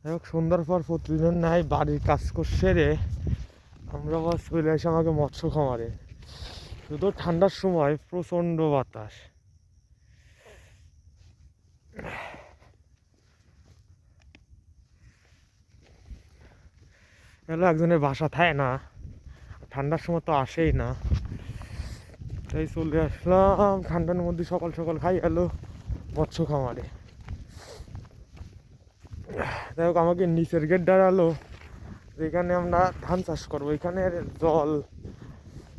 যাই হোক, সন্ধ্যার পর প্রতিদিনের নাই বাড়ির কাজ করছে রে আমরা আবার চলে আসি আমাকে মৎস্য খামারে। শুধু ঠান্ডার সময় প্রচণ্ড বাতাস। এলো একজনের বাসা থাকে না, ঠান্ডার সময় তো আসেই না, তাই চলে আসলাম ঠান্ডার মধ্যে সকাল সকাল খাই এলো মৎস্য খামারে। যাই হোক, আমাকে নিচের গেট দাঁড়ালো যেখানে আমরা ধান চাষ করবো। এখানে জল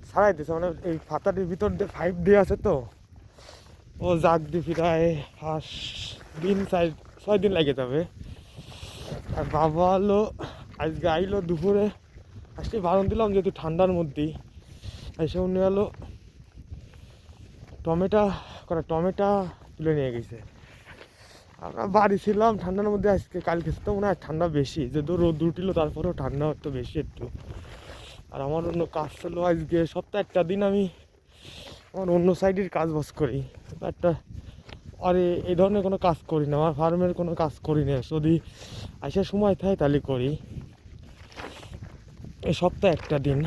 ছাড়াই দিচ্ছে, মানে এই ফাতাটির ভিতর দিয়ে পাইপ দিয়ে আছে তো, ও জাগ দিয়ে প্রায় 6 দিন লাগে যাবে। আর বাবা হলো আজকে আইলো দুপুরে, আজকে বারণ দিলাম যেহেতু ঠান্ডার মধ্যেই, এসে উনি হলো টমেটো তুলে নিয়ে গেছে। আমরা বাড়ি ছিলাম ঠান্ডার মধ্যে, আজকে কালকে তো মনে হয় ঠান্ডা বেশি, যেহেতু রোদ উঠিল তারপরেও ঠান্ডা একটু বেশি একটু। আর আমার অন্য কাজ ছিল আজকে সপ্তাহে একটা দিন আমি আমার অন্য সাইডের কাজ বাজ করি একটা, আর এই ধরনের কোনো কাজ করি না, আমার ফার্মের কোনো কাজ করি না, যদি আসার সময় থাকে তাহলে করি এই সপ্তাহে একটা দিন।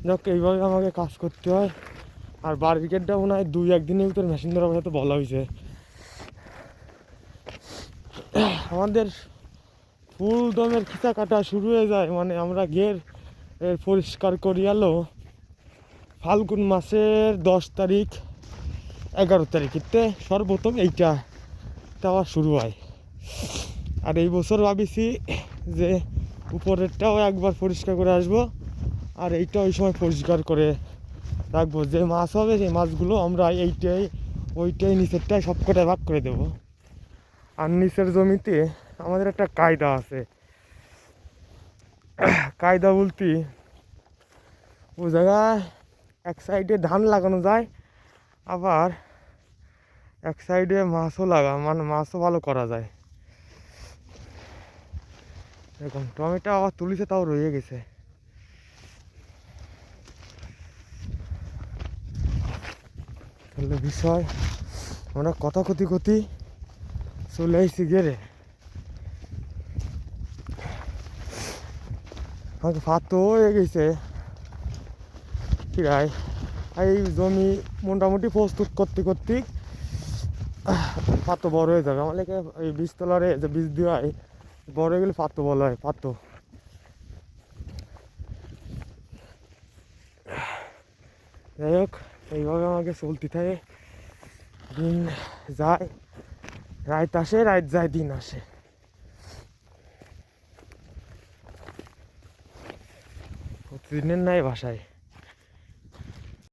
যাক, এইভাবে আমাকে কাজ করতে হয়। আর বাড়ির গেটটা মনে হয় 2-1 দিনের ভিতরে মেশিন ধরা হয়তো বলা হয়েছে। আমাদের ফুল দমের খিচা কাটা শুরু হয়ে যায়, মানে আমরা গের পরিষ্কার করি এলো ফাল্গুন মাসের 10 তারিখ 11 তারিখেতে সর্বপ্রথম এইটা দেওয়া শুরু হয়। আর এই বছর ভাবিছি যে উপরেরটাও একবার পরিষ্কার করে আসবো, আর এইটা ওই সময় পরিষ্কার করে রাখবো। যে মাছ হবে সেই মাছগুলো আমরা ওইটাই নিচেরটাই সব কটায় ভাগ করে দেবো। আর নিচের জমিতে আমাদের একটা কায়দা আছে, কায়দা বলতে ওই জায়গায় এক সাইডে ধান লাগানো যায়, আবার এক সাইডে মাছও মানে মাছও ভালো করা যায়। এরকম টমেটো আবার তুলিছে, তাও রয়ে গেছে। তাহলে বিষয় আমরা কথা কতি চলে আসছি গেরে। আমাকে ফাতো হয়ে গেছে প্রায়, এই জমি মোটামুটি প্রস্তুত করতে পাতো বড় হয়ে যাবে। আমাদের এই বীজতলারে যে বীজ দেওয়া হয় বড় হয়ে গেলে পাতো বলা হয়, পাতো। যাই হোক, এইভাবে আমাকে চলতে থাকে, দিন যায় রাত আসে, রাত যায় দিন আসে। প্রতিদিনের নাই বাসায়।